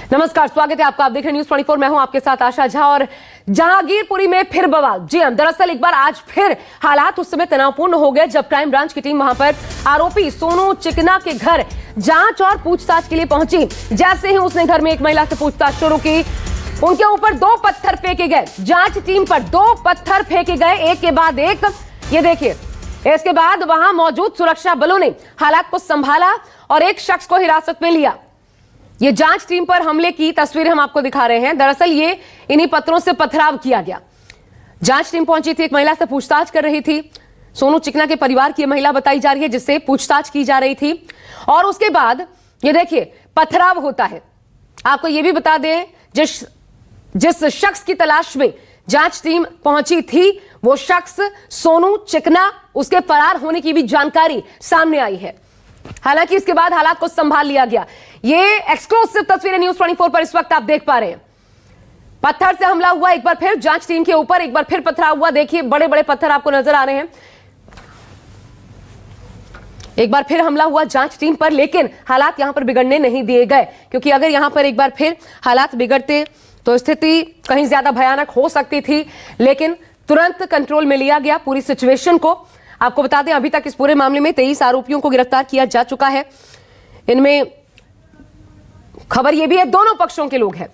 नमस्कार, स्वागत है आपका। आप देख रहे हैं न्यूज़ 24। मैं हूं आपके साथ आशा झा। और जहांगीरपुरी में फिर बवाल। जी हां, दरअसल एक बार आज फिर हालात उस समय तनावपूर्ण हो गए जब क्राइम ब्रांच की टीम वहां पर आरोपी सोनू चिकना के घर जांच और पूछताछ के लिए पहुंची। जैसे ही उसने घर में एक महिला से पूछताछ शुरू की, उनके ऊपर 2 पत्थर फेंके गए। जांच टीम पर 2 पत्थर फेंके गए, एक के बाद एक। ये देखिए, इसके बाद वहां मौजूद सुरक्षा बलों ने हालात को संभाला और एक शख्स को हिरासत में लिया। ये जांच टीम पर हमले की तस्वीरें हम आपको दिखा रहे हैं। दरअसल ये इन्हीं पत्थरों से पथराव किया गया। जांच टीम पहुंची थी, एक महिला से पूछताछ कर रही थी। सोनू चिकना के परिवार की महिला बताई जा रही है जिससे पूछताछ की जा रही थी। और उसके बाद ये देखिए, पथराव होता है। आपको ये भी बता दें, जिस शख्स की तलाश में जांच टीम पहुंची थी, वो शख्स सोनू चिकना, उसके फरार होने की भी जानकारी सामने आई है। हालांकि इसके बाद हालात को संभाल लिया गया। ये एक्सक्लूसिव तस्वीरें न्यूज़ 24 पर इस वक्त आप देख पा रहे हैं। पत्थर से हमला हुआ, एक बार फिर जांच टीम के ऊपर, एक बार फिर पथराव हुआ। देखिए, बड़े बड़े पत्थर आपको नजर आ रहे हैं। एक बार फिर हमला हुआ जांच टीम पर, लेकिन हालात यहां पर बिगड़ने नहीं दिए गए, क्योंकि अगर यहां पर एक बार फिर हालात बिगड़ते तो स्थिति कहीं ज्यादा भयानक हो सकती थी। लेकिन तुरंत कंट्रोल में लिया गया पूरी सिचुएशन को। आपको बता दें, अभी तक इस पूरे मामले में 23 आरोपियों को गिरफ्तार किया जा चुका है। इनमें खबर यह भी है, दोनों पक्षों के लोग हैं।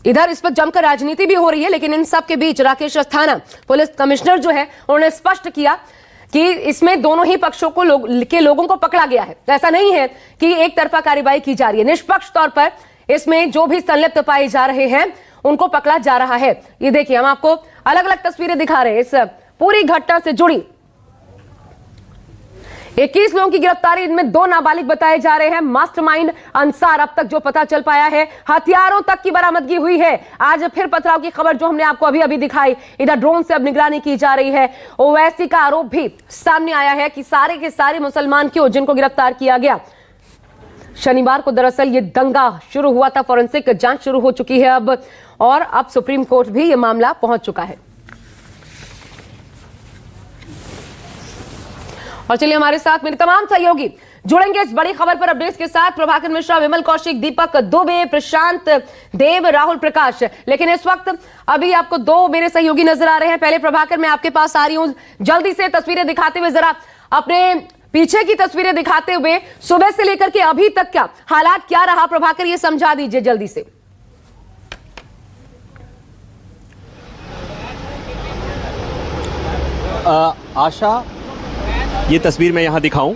इधर इस पर जमकर राजनीति भी हो रही है, लेकिन इन सब के बीच राकेश अस्थाना पुलिस कमिश्नर जो है, उन्होंने स्पष्ट किया कि इसमें दोनों ही पक्षों को लोगों को पकड़ा गया है। ऐसा नहीं है कि एक तरफा कार्रवाई की जा रही है। निष्पक्ष तौर पर इसमें जो भी संलिप्त पाए जा रहे हैं उनको पकड़ा जा रहा है। ये देखिए, हम आपको अलग अलग तस्वीरें दिखा रहे हैं इस पूरी घटना से जुड़ी। 21 लोगों की गिरफ्तारी, इनमें 2 नाबालिग बताए जा रहे हैं। मास्टरमाइंड अंसार, अब तक जो पता चल पाया है, हथियारों तक की बरामदगी हुई है। आज फिर पथराव की खबर जो हमने आपको अभी अभी दिखाई, इधर ड्रोन से अब निगरानी की जा रही है। ओवैसी का आरोप भी सामने आया है कि सारे के सारे मुसलमान क्यों, जिनको गिरफ्तार किया गया। शनिवार को दरअसल ये दंगा शुरू हुआ था। फॉरेंसिक जांच शुरू हो चुकी है अब, और अब सुप्रीम कोर्ट भी ये मामला पहुंच चुका है। और चलिए, हमारे साथ मेरे तमाम सहयोगी जुड़ेंगे इस बड़ी खबर पर अपडेट्स के साथ। प्रभाकर मिश्रा, विमल कौशिक, दीपक दुबे, प्रशांत देव, राहुल प्रकाश। लेकिन इस वक्त अभी आपको 2 मेरे सहयोगी नजर आ रहे हैं। पहले प्रभाकर, मैं आपके पास आ रही हूं। जल्दी से तस्वीरें दिखाते हुए, जरा अपने पीछे की तस्वीरें दिखाते हुए सुबह से लेकर के अभी तक का हालात क्या रहा, प्रभाकर ये समझा दीजिए जल्दी से। आशा, ये तस्वीर मैं यहाँ दिखाऊं,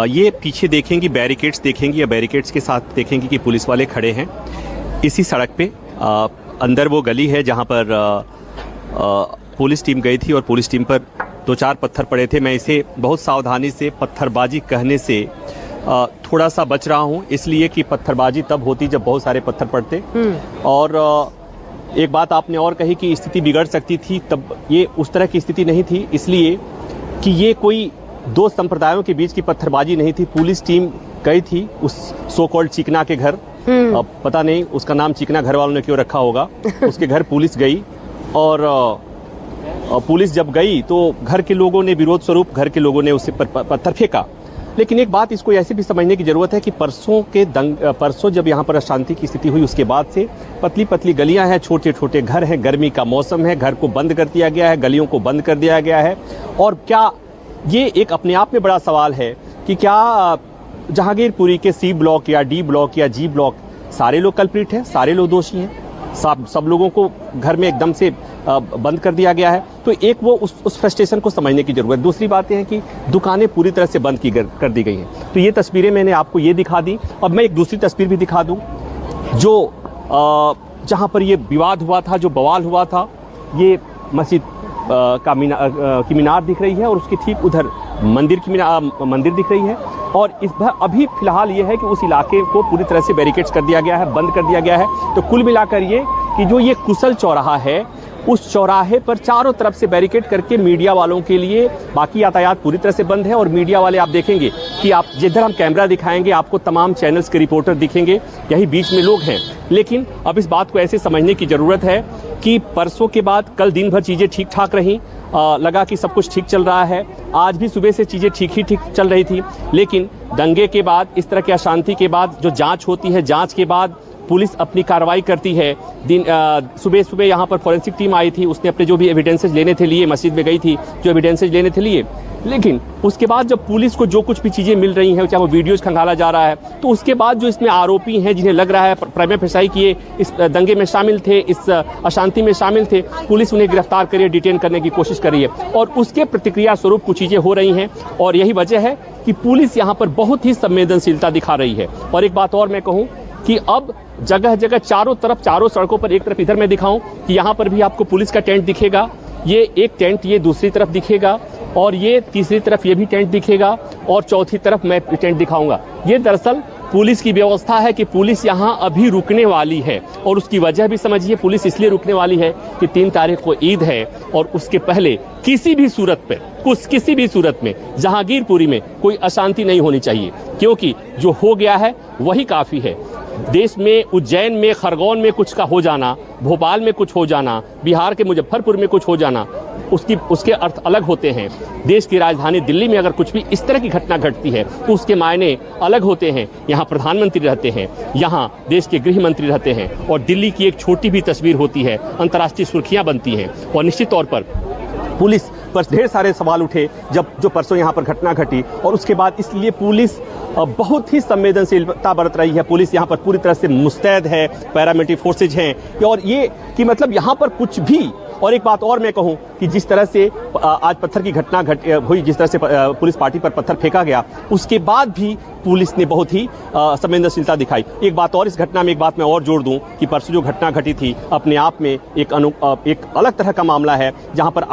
ये पीछे देखेंगी, बैरिकेड्स देखेंगी, या बैरिकेड्स के साथ देखेंगी कि पुलिस वाले खड़े हैं इसी सड़क पे। अंदर वो गली है जहाँ पर पुलिस टीम गई थी, और पुलिस टीम पर 2-4 पत्थर पड़े थे। मैं इसे बहुत सावधानी से पत्थरबाजी कहने से थोड़ा सा बच रहा हूँ, इसलिए कि पत्थरबाजी तब होती जब बहुत सारे पत्थर पड़ते। और एक बात आपने और कही कि स्थिति बिगड़ सकती थी, तब ये उस तरह की स्थिति नहीं थी, इसलिए कि ये कोई 2 संप्रदायों के बीच की पत्थरबाजी नहीं थी। पुलिस टीम गई थी उस सो कॉल्ड चिकना के घर। अब पता नहीं उसका नाम चिकना घर वालों ने क्यों रखा होगा। उसके घर पुलिस गई, और पुलिस जब गई तो घर के लोगों ने विरोध स्वरूप घर के लोगों ने उससे पत्थर फेंका। लेकिन एक बात इसको ऐसे भी समझने की जरूरत है कि परसों जब यहाँ पर अशांति की स्थिति हुई, उसके बाद से पतली पतली गलियां हैं, छोटे छोटे घर हैं, गर्मी का मौसम है, घर को बंद कर दिया गया है, गलियों को बंद कर दिया गया है। और क्या ये एक अपने आप में बड़ा सवाल है कि क्या जहांगीरपुरी के C ब्लॉक या D ब्लॉक या G ब्लॉक सारे लोग कल्प्रिट हैं, सारे लोग दोषी हैं? सब लोगों को घर में एकदम से बंद कर दिया गया है। तो एक वो उस फ्रस्ट्रेशन को समझने की जरूरत है। दूसरी बात यह है कि दुकानें पूरी तरह से बंद कर दी गई हैं। तो ये तस्वीरें मैंने आपको ये दिखा दी, और मैं एक दूसरी तस्वीर भी दिखा दूं जो जहां पर ये विवाद हुआ था, जो बवाल हुआ था। ये मस्जिद की मीनार दिख रही है, और उसके ठीक उधर मंदिर दिख रही है। और अभी फिलहाल ये है कि उस इलाके को पूरी तरह से बैरिकेड्स कर दिया गया है, बंद कर दिया गया है। तो कुल मिलाकर ये कि जो ये कुशल चौराहा है, उस चौराहे पर चारों तरफ से बैरिकेड करके मीडिया वालों के लिए बाकी यातायात पूरी तरह से बंद है। और मीडिया वाले आप देखेंगे कि आप जिधर हम कैमरा दिखाएंगे आपको तमाम चैनल्स के रिपोर्टर दिखेंगे, यही बीच में लोग हैं। लेकिन अब इस बात को ऐसे समझने की ज़रूरत है कि परसों के बाद कल दिन भर चीज़ें ठीक ठाक रहीं, लगा कि सब कुछ ठीक चल रहा है। आज भी सुबह से चीज़ें ठीक चल रही थी, लेकिन दंगे के बाद, इस तरह की अशांति के बाद जो जांच होती है, जांच के बाद पुलिस अपनी कार्रवाई करती है। सुबह यहाँ पर फॉरेंसिक टीम आई थी, उसने अपने जो भी एविडेंसेज लेने थे लिए, मस्जिद में गई थी, जो एविडेंसेज लेने थे लिए। लेकिन उसके बाद जब पुलिस को जो कुछ भी चीज़ें मिल रही हैं, चाहे वो वीडियोज खंगाला जा रहा है, तो उसके बाद जो इसमें आरोपी हैं जिन्हें लग रहा है प्रेमे फसाई किए इस दंगे में शामिल थे, इस अशांति में शामिल थे, पुलिस उन्हें गिरफ्तार करिए, डिटेन करने की कोशिश कर रही है। और उसके प्रतिक्रिया स्वरूप कुछ चीज़ें हो रही हैं और यही वजह है कि पुलिस यहाँ पर बहुत ही संवेदनशीलता दिखा रही है। और एक बात और मैं कहूँ कि अब जगह जगह चारों तरफ, चारों सड़कों पर, एक तरफ इधर मैं दिखाऊं कि यहाँ पर भी आपको पुलिस का टेंट दिखेगा, ये एक टेंट ये दूसरी तरफ दिखेगा और ये तीसरी तरफ ये भी टेंट दिखेगा और चौथी तरफ मैं टेंट दिखाऊंगा। ये दरअसल पुलिस की व्यवस्था है कि पुलिस यहाँ अभी रुकने वाली है। और उसकी वजह भी समझिए, पुलिस इसलिए रुकने वाली है कि 3 तारीख को ईद है और उसके पहले किसी भी सूरत में जहांगीरपुरी में कोई अशांति नहीं होनी चाहिए, क्योंकि जो हो गया है वही काफ़ी है। देश में उज्जैन में, खरगोन में कुछ का हो जाना, भोपाल में कुछ हो जाना, बिहार के मुजफ्फरपुर में कुछ हो जाना, उसके अर्थ अलग होते हैं। देश की राजधानी दिल्ली में अगर कुछ भी इस तरह की घटना घटती है तो उसके मायने अलग होते हैं। यहाँ प्रधानमंत्री रहते हैं, यहाँ देश के गृह मंत्री रहते हैं और दिल्ली की एक छोटी भी तस्वीर होती है, अंतर्राष्ट्रीय सुर्खियाँ बनती हैं। और निश्चित तौर पर पुलिस पर ढेर सारे सवाल उठे जो परसों यहाँ पर घटना घटी और उसके बाद, इसलिए पुलिस बहुत ही संवेदनशीलता बरत रही है। पुलिस यहाँ पर पूरी तरह से मुस्तैद है, पैरामिलिट्री फोर्सेज हैं और ये कि मतलब यहाँ पर कुछ भी। और एक बात और मैं कहूँ कि जिस तरह से आज पत्थर की घटना हुई, जिस तरह से पुलिस पार्टी पर पत्थर फेंका गया, उसके बाद भी पुलिस ने बहुत ही संवेदनशीलता दिखाई। एक बात और, इस घटना में एक बात मैं और जोड़ दूं कि परसों जो घटना घटी थी अपने आप में एक अलग तरह का मामला है, जहां पर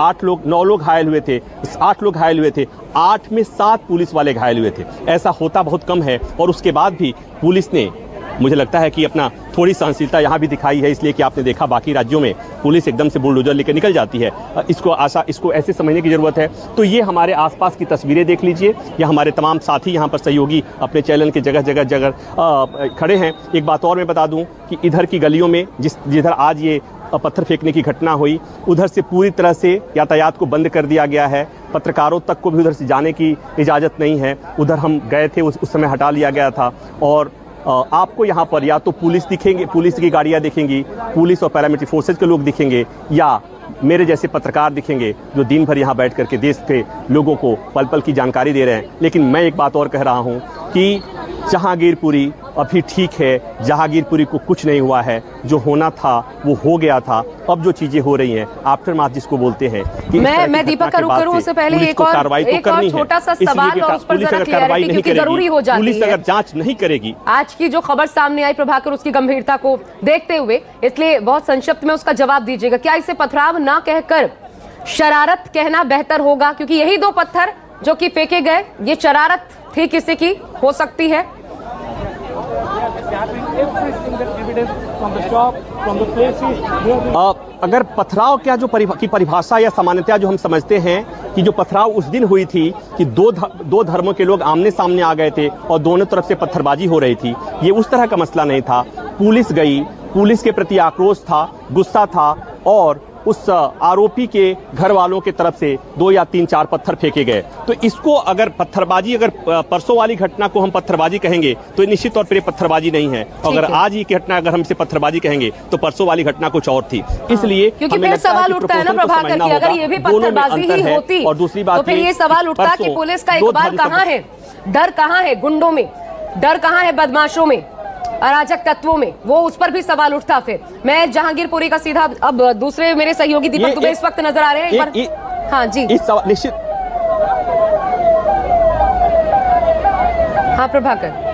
9 लोग घायल हुए थे। 8 लोग घायल हुए थे, 8 में 7 पुलिस वाले घायल हुए थे। ऐसा होता बहुत कम है और उसके बाद भी पुलिस ने, मुझे लगता है कि अपना थोड़ी सहनशीलता यहाँ भी दिखाई है, इसलिए कि आपने देखा बाकी राज्यों में पुलिस एकदम से बुलडोजर लेकर निकल जाती है। इसको ऐसे समझने की ज़रूरत है। तो ये हमारे आसपास की तस्वीरें देख लीजिए, या हमारे तमाम साथी यहाँ पर सहयोगी अपने चैनल के जगह खड़े हैं। एक बात और मैं बता दूँ कि इधर की गलियों में जिधर आज ये पत्थर फेंकने की घटना हुई, उधर से पूरी तरह से यातायात को बंद कर दिया गया है। पत्रकारों तक को भी उधर से जाने की इजाज़त नहीं है। उधर हम गए थे, उस समय हटा लिया गया था। और आपको यहाँ पर या तो पुलिस दिखेंगे, पुलिस की गाड़ियाँ दिखेंगी, पुलिस और पैरामिलिट्री फोर्सेज के लोग दिखेंगे, या मेरे जैसे पत्रकार दिखेंगे जो दिन भर यहाँ बैठ करके देश के लोगों को पल पल की जानकारी दे रहे हैं। लेकिन मैं एक बात और कह रहा हूँ कि जहांगीरपुरी अभी ठीक है, जहांगीरपुरी को कुछ नहीं हुआ है। जो होना था वो हो गया था। अब जो चीजें हो रही हैं, आफ्टरमाथ जिसको बोलते हैं, कि मैं दीपक का रुख करूं उससे पहले एक और छोटा सा सवाल और उस पर जरा क्लैरिटी, क्योंकि जरूरी हो जाती है। पुलिस अगर जांच नहीं करेगी, आज की जो खबर सामने आई प्रभाकर, उसकी गंभीरता को देखते हुए, इसलिए बहुत संक्षिप्त में उसका जवाब दीजिएगा। क्या इसे पथराव ना कहकर शरारत कहना बेहतर होगा? क्योंकि यही 2 पत्थर जो कि फेंके गए, ये शरारत थी किसी की, हो सकती है। अगर पथराव क्या जो की परिभाषा या सामान्यतः जो हम समझते हैं कि जो पथराव उस दिन हुई थी कि दो धर्मों के लोग आमने सामने आ गए थे और दोनों तरफ से पत्थरबाजी हो रही थी, ये उस तरह का मसला नहीं था। पुलिस गई, पुलिस के प्रति आक्रोश था, गुस्सा था और उस आरोपी के घर वालों की तरफ से 2 या 3-4 पत्थर फेंके गए। तो इसको अगर पत्थरबाजी, अगर परसों वाली घटना को हम पत्थरबाजी कहेंगे तो निश्चित तौर पर ये पत्थरबाजी नहीं है। अगर आज ही की घटना अगर हम इसे पत्थरबाजी कहेंगे तो परसों वाली घटना कुछ और थी। इसलिए क्योंकि फिर सवाल उठता है ना प्रभाकर कि अगर ये भी पत्थरबाजी ही होती और दूसरी बात, तो फिर ये सवाल उठता कि पुलिस का इकबाल कहाँ है, डर कहाँ है गुंडों में, डर कहाँ है बदमाशों में, अराजक तत्वों में, वो उस पर भी सवाल उठता। फिर मैं जहांगीरपुरी का सीधा, अब दूसरे मेरे सहयोगी दीपक दुबे इस वक्त नजर आ रहे हैं। हाँ जी, इस सवाल निश्चित। हाँ प्रभाकर,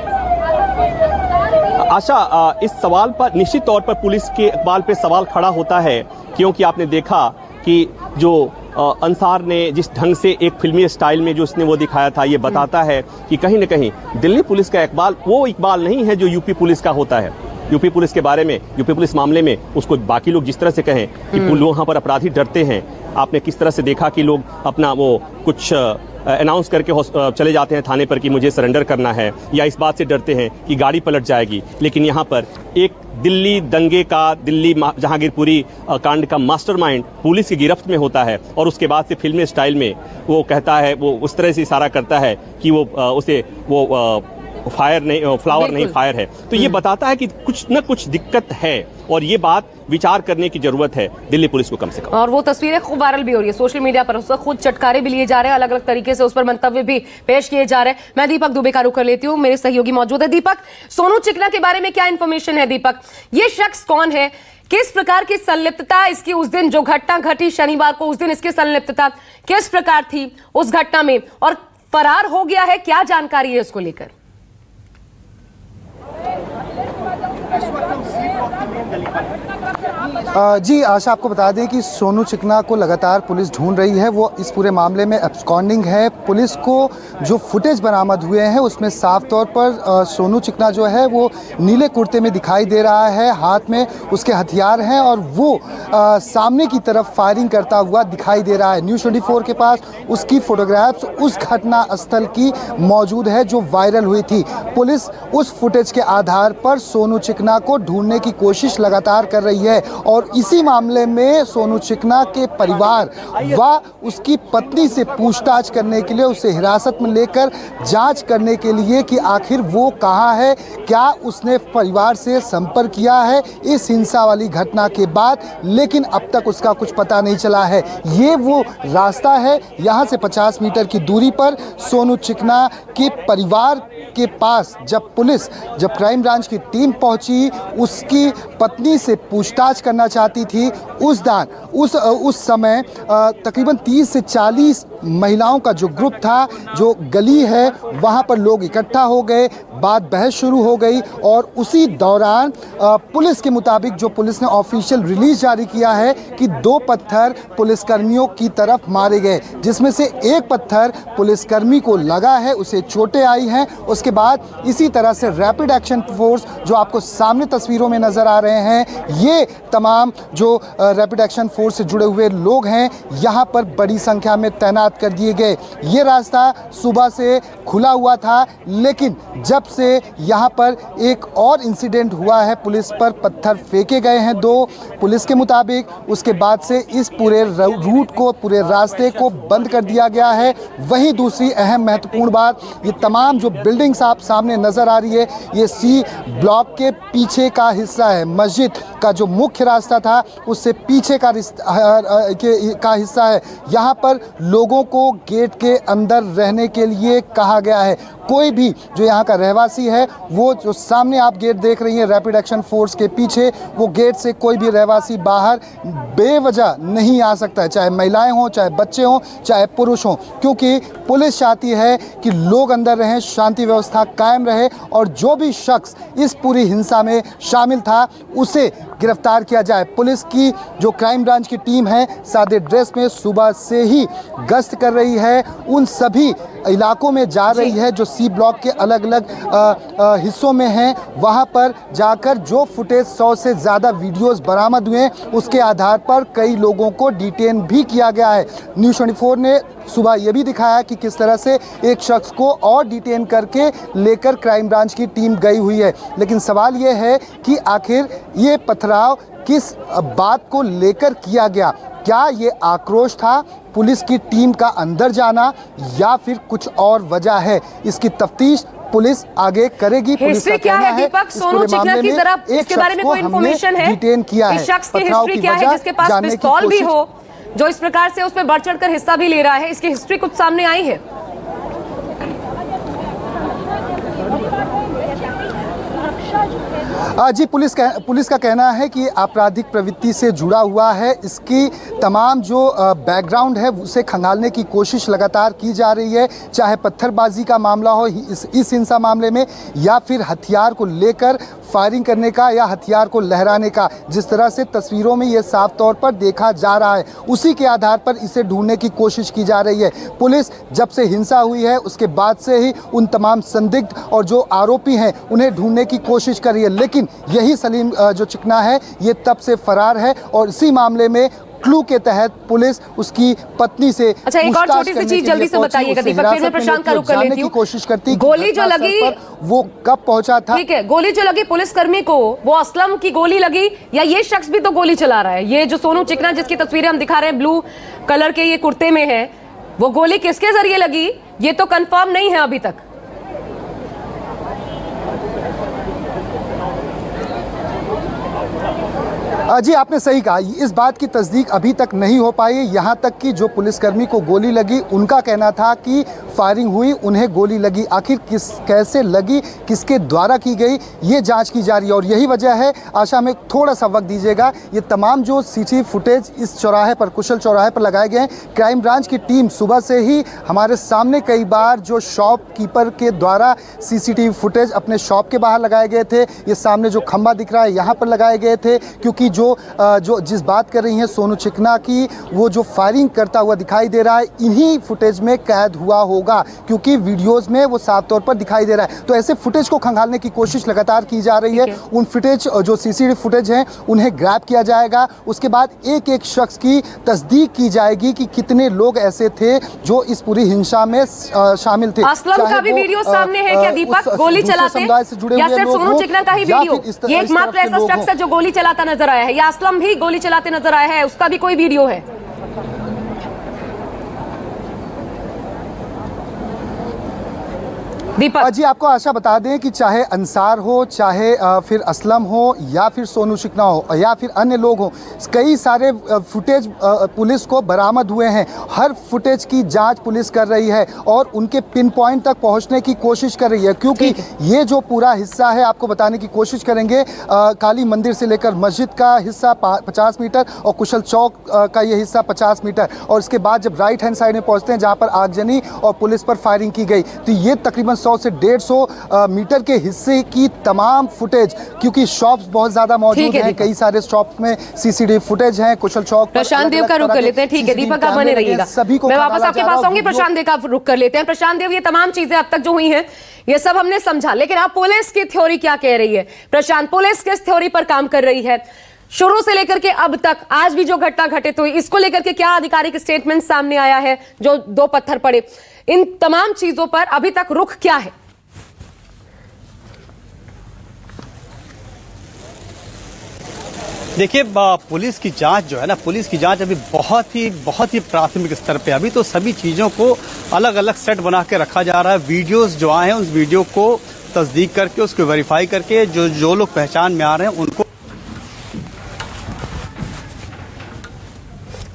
आशा, इस सवाल पर निश्चित तौर पर पुलिस के इकबाल पे सवाल खड़ा होता है, क्योंकि आपने देखा कि जो अंसार ने जिस ढंग से एक फिल्मी स्टाइल में जो उसने वो दिखाया था, ये बताता है कि कहीं न कहीं दिल्ली पुलिस का इकबाल वो इकबाल नहीं है जो यूपी पुलिस का होता है। यूपी पुलिस के बारे में, यूपी पुलिस मामले में उसको बाकी लोग जिस तरह से कहें कि वहाँ पर अपराधी डरते हैं, आपने किस तरह से देखा कि लोग अपना वो कुछ अनाउंस करके चले जाते हैं थाने पर कि मुझे सरेंडर करना है, या इस बात से डरते हैं कि गाड़ी पलट जाएगी। लेकिन यहाँ पर एक दिल्ली दंगे का, दिल्ली जहांगीरपुरी कांड का मास्टरमाइंड पुलिस की गिरफ्त में होता है और उसके बाद से फिल्मी स्टाइल में वो कहता है, वो उस तरह से इशारा करता है कि वो उसे वो फायर नहीं, फ्लावर नहीं फायर है। तो ये बताता है कि कुछ न कुछ दिक्कत है और ये बात विचार करने की जरूरत है दिल्ली पुलिस को कम से कम। और वो तस्वीरें खूब वायरल भी हो रही है सोशल मीडिया पर, उसका खुद चटकारे भी लिए जा रहे हैं, अलग अलग तरीके से उस पर मंतव्य भी पेश किए जा रहे हैं। मैं दीपक दुबे का रुख कर लेती हूँ, मेरे सहयोगी मौजूद है। दीपक, सोनू चिकना के बारे में क्या इंफॉर्मेशन है? दीपक, ये शख्स कौन है, किस प्रकार की संलिप्तता इसकी उस दिन जो घटना घटी शनिवार को, उस दिन इसकी संलिप्तता किस प्रकार थी उस घटना में, और फरार हो गया है, क्या जानकारी है इसको लेकर? जी आशा, आपको बता दें कि सोनू चिकना को लगातार पुलिस ढूंढ रही है। वो इस पूरे मामले में एब्सकॉन्डिंग है। पुलिस को जो फुटेज बरामद हुए हैं उसमें साफ तौर पर सोनू चिकना जो है वो नीले कुर्ते में दिखाई दे रहा है, हाथ में उसके हथियार हैं और वो सामने की तरफ फायरिंग करता हुआ दिखाई दे रहा है। न्यूज़ 24 के पास उसकी फोटोग्राफ्स उस घटना स्थल की मौजूद है जो वायरल हुई थी। पुलिस उस फुटेज के आधार पर सोनू चिकना को ढूंढने की कोशिश लगातार कर रही है और इसी मामले में सोनू चिकना के परिवार व उसकी पत्नी से पूछताछ करने के लिए, उसे हिरासत में लेकर जांच करने के लिए कि आखिर वो कहाँ है, क्या उसने परिवार से संपर्क किया है इस हिंसा वाली घटना के बाद, लेकिन अब तक उसका कुछ पता नहीं चला है। ये वो रास्ता है, यहाँ से 50 मीटर की दूरी पर सोनू चिकना के परिवार के पास जब क्राइम ब्रांच की टीम पहुंची, उसकी पत्नी से पूछताछ करना चाहती थी। उस समय तकरीबन 30 से 40 महिलाओं का जो ग्रुप था, जो गली है वहां पर लोग इकट्ठा हो गए, बात बहस शुरू हो गई और उसी दौरान पुलिस के मुताबिक, जो पुलिस ने ऑफिशियल रिलीज जारी किया है कि 2 पत्थर पुलिसकर्मियों की तरफ मारे गए, जिसमें से एक पत्थर पुलिसकर्मी को लगा है, उसे चोटें आई हैं। उसके बाद इसी तरह से रैपिड एक्शन फोर्स, जो आपको सामने तस्वीरों में नजर आ रहे हैं, ये तमाम जो रैपिड एक्शन फोर्स से जुड़े हुए लोग हैं यहाँ पर बड़ी संख्या में तैनात कर दिए गए। ये रास्ता सुबह से खुला हुआ था, लेकिन जब से यहाँ पर एक और इंसिडेंट हुआ है, पुलिस पर पत्थर फेंके गए हैं 2 पुलिस के मुताबिक, उसके बाद से इस पूरे रूट को, पूरे रास्ते को बंद कर दिया गया है। वहीं दूसरी अहम महत्वपूर्ण बात, ये तमाम जो बिल्डिंग्स आप सामने नजर आ रही है, ये सी ब्लॉक के पीछे का हिस्सा है। मस्जिद का जो मुख्य रास्ता था उससे पीछे का हिस्सा है। यहाँ पर लोगों को गेट के अंदर रहने के लिए कहा गया है। कोई भी जो यहाँ का रहवासी है, वो जो सामने आप गेट देख रही हैं रैपिड एक्शन फोर्स के पीछे, वो गेट से कोई भी रहवासी बाहर बेवजह नहीं आ सकता है, चाहे महिलाएं हों, चाहे बच्चे हों, चाहे पुरुष हों, क्योंकि पुलिस चाहती है कि लोग अंदर रहें, शांति व्यवस्था कायम रहे और जो भी शख्स इस पूरी हिंसा में शामिल था उसे गिरफ्तार किया जाए। पुलिस की जो क्राइम ब्रांच की टीम है सादे ड्रेस में सुबह से ही गश्त कर रही है, उन सभी इलाकों में जा रही है जो सी ब्लॉक के अलग अलग हिस्सों में हैं। वहां पर जाकर जो फुटेज 100 से ज़्यादा वीडियोस बरामद हुए, उसके आधार पर कई लोगों को डिटेन भी किया गया है। न्यूज़ 24 ने सुबह ये भी दिखाया कि किस तरह से एक शख्स को और डिटेन करके लेकर क्राइम ब्रांच की टीम गई हुई है। लेकिन सवाल ये है कि आखिर ये पथराव किस बात को लेकर किया गया? क्या ये आक्रोश था, पुलिस की टीम का अंदर जाना, या फिर कुछ और वजह है? इसकी तफ्तीश पुलिस आगे करेगी। पुलिस का क्या है दीपक, सोनू चिकना की तरफ इसके बारे में कोई इंफॉर्मेशन है? डिटेन किया है। इस शख्स की हिस्ट्री क्या है जिसके पास पिस्तौल भी हो, जो इस प्रकार से उसमें बढ़ चढ़कर हिस्सा भी ले रहा है? इसकी हिस्ट्री कुछ सामने आई है? जी, पुलिस का कहना है कि आपराधिक प्रवृत्ति से जुड़ा हुआ है। इसकी तमाम जो बैकग्राउंड है उसे खंगालने की कोशिश लगातार की जा रही है, चाहे पत्थरबाजी का मामला हो इस हिंसा मामले में, या फिर हथियार को लेकर फायरिंग करने का या हथियार को लहराने का। जिस तरह से तस्वीरों में ये साफ तौर पर देखा जा रहा है, उसी के आधार पर इसे ढूंढने की कोशिश की जा रही है। पुलिस जब से हिंसा हुई है उसके बाद से ही उन तमाम संदिग्ध और जो आरोपी हैं उन्हें ढूंढने की कोशिश कर रही है, लेकिन यही सलीम जो चिकना है ये तब से फरार है और इसी मामले में क्लू के तहत पुलिस उसकी पत्नी से अच्छा, एक और छोटी सी चीज जल्दी से बताइएगा दीपक, फिर मैं प्रशांत का रुख कर लेती हूं। कोशिश करती गोली जो लगी वो कब पहुंचा था? ठीक है, गोली जो लगी पुलिसकर्मी को, वो असलम की गोली लगी या ये शख्स भी तो गोली चला रहा है? ये जो सोनू चिकना जिसकी तस्वीरें हम दिखा रहे हैं, ब्लू कलर के ये कुर्ते में है, वो गोली किसके जरिए लगी ये तो कंफर्म नहीं है अभी तक। जी आपने सही कहा, इस बात की तस्दीक अभी तक नहीं हो पाई। यहाँ तक कि जो पुलिसकर्मी को गोली लगी उनका कहना था कि फायरिंग हुई, उन्हें गोली लगी। आखिर कैसे लगी, किसके द्वारा की गई, ये जांच की जा रही है और यही वजह है। आशा में थोड़ा सा वक्त दीजिएगा। ये तमाम जो सीसीटीवी फुटेज इस चौराहे पर, कुशल चौराहे पर लगाए गए हैं, क्राइम ब्रांच की टीम सुबह से ही हमारे सामने कई बार जो शॉपकीपर के द्वारा सीसीटीवी फुटेज अपने शॉप के बाहर लगाए गए थे, ये सामने जो खंबा दिख रहा है यहाँ पर लगाए गए थे, क्योंकि जो जिस बात कर रही हैं सोनू चिकना की, वो जो फायरिंग करता हुआ दिखाई दे रहा है इन्हीं फुटेज में कैद हुआ होगा, क्योंकि वीडियोस में वो साफ तौर पर दिखाई दे रहा है। तो ऐसे फुटेज को खंगालने की कोशिश लगातार की जा रही है। उन फुटेज जो सीसीटीवी फुटेज हैं उन्हें ग्रैब किया जाएगा। उसके बाद एक एक शख्स की तस्दीक की जाएगी कि कितने लोग ऐसे थे जो इस पूरी हिंसा में शामिल थे। असलम का भी वीडियो सामने है क्या दीपक, गोली चलाते हैं, या सिर्फ सोनू चिकना का ही वीडियो? ये एकमात्र ऐसा शख्स है जो गोली चलाता नजर आया है, या असलम भी गोली चलाते नजर आया है, उसका भी कोई वीडियो है? दीपक जी आपको आशा बता दें कि चाहे अंसार हो, चाहे फिर असलम हो, या फिर सोनू चिकना हो, या फिर अन्य लोग हों, कई सारे फुटेज पुलिस को बरामद हुए हैं। हर फुटेज की जांच पुलिस कर रही है और उनके पिन पॉइंट तक पहुंचने की कोशिश कर रही है, क्योंकि ये जो पूरा हिस्सा है, आपको बताने की कोशिश करेंगे, काली मंदिर से लेकर मस्जिद का हिस्सा 50 मीटर और कुशल चौक का ये हिस्सा 50 मीटर, और इसके बाद जब राइट हैंड साइड में पहुँचते हैं जहाँ पर आगजनी और पुलिस पर फायरिंग की गई, तो ये तकरीबन 100 से 150 मीटर के हिस्से की तमाम फुटेज, क्योंकि शॉप्स बहुत ज्यादा मौजूद हैं, कई सारे शॉप्स में सीसीटीवी फुटेज हैं। कुशल चौक पर प्रशांत देव का रुख कर लेते हैं। ठीक है दीपक, आप बने रहिएगा, सभी को मैं वापस आपके पास आऊंगी। प्रशांत देव का रुख कर लेते हैं। प्रशांत देव, ये तमाम चीजें अब तक जो हुई हैं ये सब हमने समझा, लेकिन अब पुलिस की थ्योरी क्या कह रही है? प्रशांत, पुलिस किस थ्योरी पर काम कर रही है शुरू से लेकर के अब तक? आज भी जो घटना घटित हुई, इसको लेकर के क्या आधिकारिक स्टेटमेंट सामने आया है? जो 2 पत्थर पड़े, इन तमाम चीजों पर अभी तक रुख क्या है? देखिए, पुलिस की जांच जो है ना, पुलिस की जांच अभी बहुत ही प्राथमिक स्तर पे। अभी तो सभी चीजों को अलग अलग सेट बना के रखा जा रहा है। वीडियोस जो आए हैं उस वीडियो को तस्दीक करके, उसको वेरीफाई करके, जो लोग पहचान में आ रहे हैं उनको।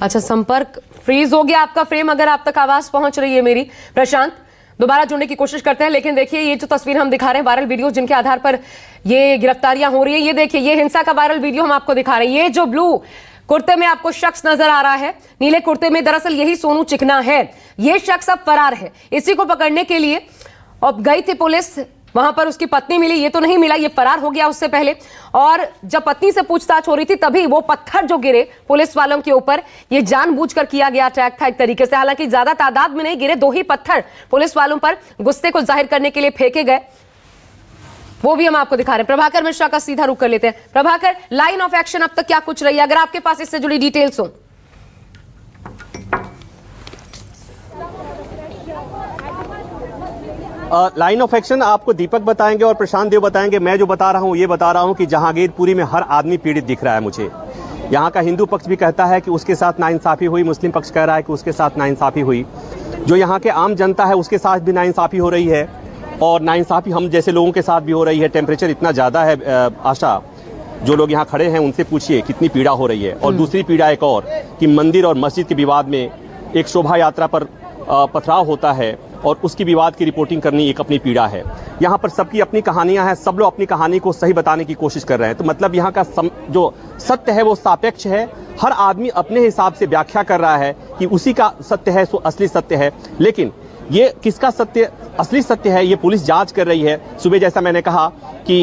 अच्छा, संपर्क फ्रीज हो गया आपका फ्रेम, अगर आप तक आवाज पहुंच रही है मेरी। प्रशांत, दोबारा जुड़ने की कोशिश करते हैं, लेकिन देखिए ये जो तस्वीर हम दिखा रहे हैं, वायरल वीडियो जिनके आधार पर ये गिरफ्तारियां हो रही है, ये देखिए, ये हिंसा का वायरल वीडियो हम आपको दिखा रहे हैं। ये जो ब्लू कुर्ते में आपको शख्स नजर आ रहा है, नीले कुर्ते में, दरअसल यही सोनू चिकना है। ये शख्स अब फरार है। इसी को पकड़ने के लिए अब गई थी पुलिस, वहां पर उसकी पत्नी मिली, ये तो नहीं मिला, ये फरार हो गया उससे पहले। और जब पत्नी से पूछताछ हो रही थी तभी वो पत्थर जो गिरे पुलिस वालों के ऊपर, ये जानबूझकर किया गया अटैक था एक तरीके से। हालांकि ज्यादा तादाद में नहीं गिरे, 2 ही पत्थर पुलिस वालों पर गुस्से को जाहिर करने के लिए फेंके गए, वो भी हम आपको दिखा रहे हैं। प्रभाकर मिश्रा का सीधा रुख कर लेते हैं। प्रभाकर, लाइन ऑफ एक्शन अब तक क्या कुछ रही है, अगर आपके पास इससे जुड़ी डिटेल्स हो? लाइन ऑफ एक्शन आपको दीपक बताएंगे और प्रशांत देव बताएंगे। मैं जो बता रहा हूं ये बता रहा हूं कि जहांगीरपुरी में हर आदमी पीड़ित दिख रहा है मुझे। यहाँ का हिंदू पक्ष भी कहता है कि उसके साथ नाइंसाफी हुई, मुस्लिम पक्ष कह रहा है कि उसके साथ नाइंसाफी हुई, जो यहाँ के आम जनता है उसके साथ भी नाइंसाफी हो रही है, और नाइंसाफी हम जैसे लोगों के साथ भी हो रही है। टेम्परेचर इतना ज़्यादा है आशा, जो लोग यहाँ खड़े हैं उनसे पूछिए कितनी पीड़ा हो रही है। और दूसरी पीड़ा एक और कि मंदिर और मस्जिद के विवाद में एक शोभा यात्रा पर पथराव होता है और उसकी विवाद की रिपोर्टिंग करनी एक अपनी पीड़ा है। यहाँ पर सबकी अपनी कहानियां हैं, सब लोग अपनी कहानी को सही बताने की कोशिश कर रहे हैं। तो मतलब यहाँ का जो सत्य है वो सापेक्ष है, हर आदमी अपने हिसाब से व्याख्या कर रहा है कि उसी का सत्य है सो असली सत्य है। लेकिन ये किसका सत्य, असली सत्य है, ये पुलिस जांच कर रही है। सुबह जैसा मैंने कहा कि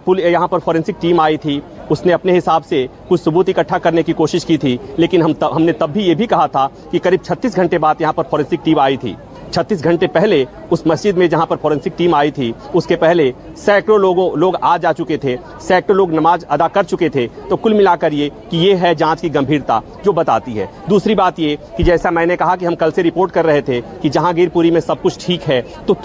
यहाँ पर फॉरेंसिक टीम आई थी, उसने अपने हिसाब से कुछ सबूत इकट्ठा करने की कोशिश की थी, लेकिन हमने तब भी ये भी कहा था कि करीब 36 घंटे बाद यहाँ पर फॉरेंसिक टीम आई थी। 36 घंटे पहले उस मस्जिद में जहां पर फॉरेंसिक टीम आई थी, उसके पहले सैकड़ों लोग आ जा चुके थे, सैकड़ों लोग नमाज अदा कर चुके थे। तो कुल मिलाकर ये है जांच की गंभीरता जो बताती है। दूसरी बात ये कि जैसा मैंने कहा कि हम कल से रिपोर्ट कर रहे थे कि जहांगीरपुरी में सब कुछ ठीक है, तो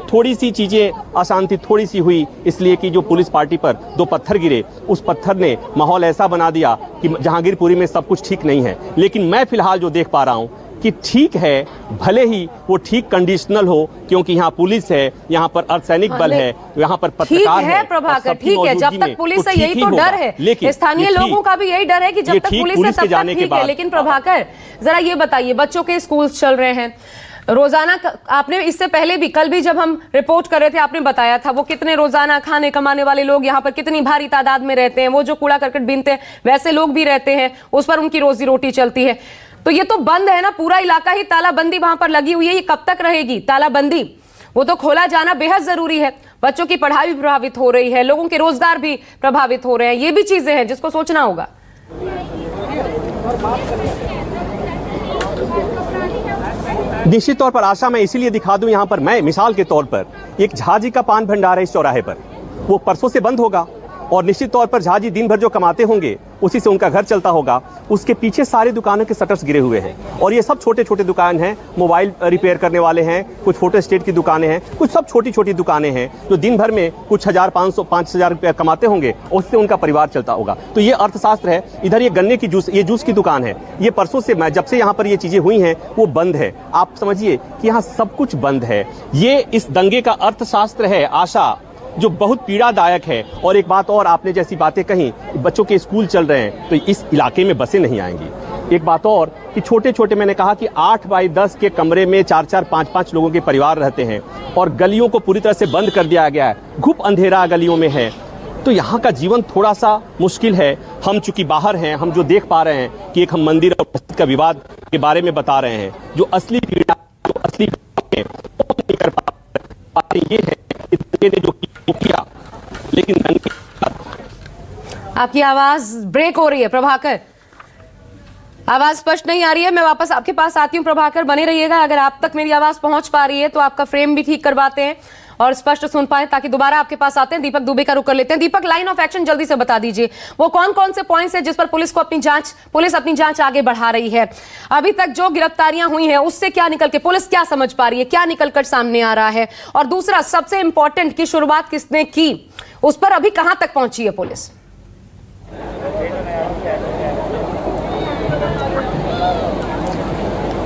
थोड़ी सी चीजें अशांति थोड़ी सी हुई, इसलिए कि जो पुलिस पार्टी पर 2 पत्थर गिरे, उस पत्थर ने माहौल ऐसा बना दिया कि जहांगीरपुरी में सब कुछ ठीक नहीं है। लेकिन मैं फिलहाल जो देख पा रहा हूं कि ठीक है, भले ही वो ठीक कंडीशनल हो, क्योंकि यहाँ पुलिस है, यहाँ पर अर्धसैनिक बल है, यहाँ पर पत्रकार है। प्रभाकर, ठीक है, जब तक पुलिस है यही तो डर है, लेकिन स्थानीय लोगों का भी यही डर है कि जब तक पुलिस है तब तक ठीक है। लेकिन प्रभाकर, जरा ये बताइए, बच्चों के स्कूल चल रहे हैं रोजाना, आपने इससे पहले भी, कल भी जब हम रिपोर्ट कर रहे थे, आपने बताया था वो कितने रोजाना खाने कमाने वाले लोग यहाँ पर कितनी भारी तादाद में रहते हैं, वो जो कूड़ा करकट बीनते हैं वैसे लोग भी रहते हैं, उस पर उनकी रोजी रोटी चलती है। तो ये तो बंद है ना, पूरा इलाका ही तालाबंदी वहां पर लगी हुई है, ये कब तक रहेगी तालाबंदी? वो तो खोला जाना बेहद जरूरी है। बच्चों की पढ़ाई भी प्रभावित हो रही है, लोगों के रोजगार भी प्रभावित हो रहे हैं, ये भी चीजें हैं जिसको सोचना होगा। निश्चित तौर पर आशा, मैं इसीलिए दिखा दूं यहां पर, मैं मिसाल के तौर पर, एक झा जी का पान भंडार है इस चौराहे पर, वो परसों से बंद होगा और निश्चित तौर पर झा जी दिन भर जो कमाते होंगे उसी से उनका घर चलता होगा। उसके पीछे सारी दुकानों के शटर्स गिरे हुए हैं और ये सब छोटे छोटे दुकान हैं, मोबाइल रिपेयर करने वाले हैं, कुछ फोटो स्टेट की दुकानें हैं, कुछ सब छोटी छोटी दुकानें हैं जो दिन भर में कुछ 1,500-5,000 रुपया कमाते होंगे, उससे उनका परिवार चलता होगा। तो ये अर्थशास्त्र है। इधर ये गन्ने की जूस की दुकान है, ये परसों से, जब से यहाँ पर ये चीजें हुई हैं वो बंद है। आप समझिए कि यहाँ सब कुछ बंद है। ये इस दंगे का अर्थशास्त्र है आशा, जो बहुत पीड़ादायक है। और एक बात और, आपने जैसी बातें कही, बच्चों के स्कूल चल रहे हैं तो इस इलाके में बसें नहीं आएंगी। एक बात और कि छोटे छोटे, मैंने कहा कि 8 बाई 10 के कमरे में 4-4, 5-5 लोगों के परिवार रहते हैं और गलियों को पूरी तरह से बंद कर दिया गया है, घुप अंधेरा गलियों में है। तो यहाँ का जीवन थोड़ा सा मुश्किल है। हम चूंकि बाहर हैं, हम जो देख पा रहे हैं कि एक हम मंदिर और मस्जिद का विवाद के बारे में बता रहे हैं, जो असली पीड़ा, जो असली है, वो नहीं कर पा रहे। ये है ने जो किया, लेकिन आपकी आवाज ब्रेक हो रही है प्रभाकर, आवाज स्पष्ट नहीं आ रही है। मैं वापस आपके पास आती हूं प्रभाकर, बने रहिएगा। अगर आप तक मेरी आवाज पहुंच पा रही है तो आपका फ्रेम भी ठीक करवाते हैं और स्पष्ट सुन पाए, ताकि दोबारा आपके पास आते हैं। दीपक दुबे का रुख कर लेते हैं। दीपक, लाइन ऑफ एक्शन जल्दी से बता दीजिए, वो कौन कौन से पॉइंट्स हैं जिस पर पुलिस अपनी जांच आगे बढ़ा रही है? अभी तक जो गिरफ्तारियां हुई हैं उससे क्या निकल के पुलिस क्या समझ पा रही है, क्या निकलकर सामने आ रहा है? और दूसरा सबसे इंपॉर्टेंट, की शुरुआत किसने की, उस पर अभी कहां तक पहुंची है पुलिस?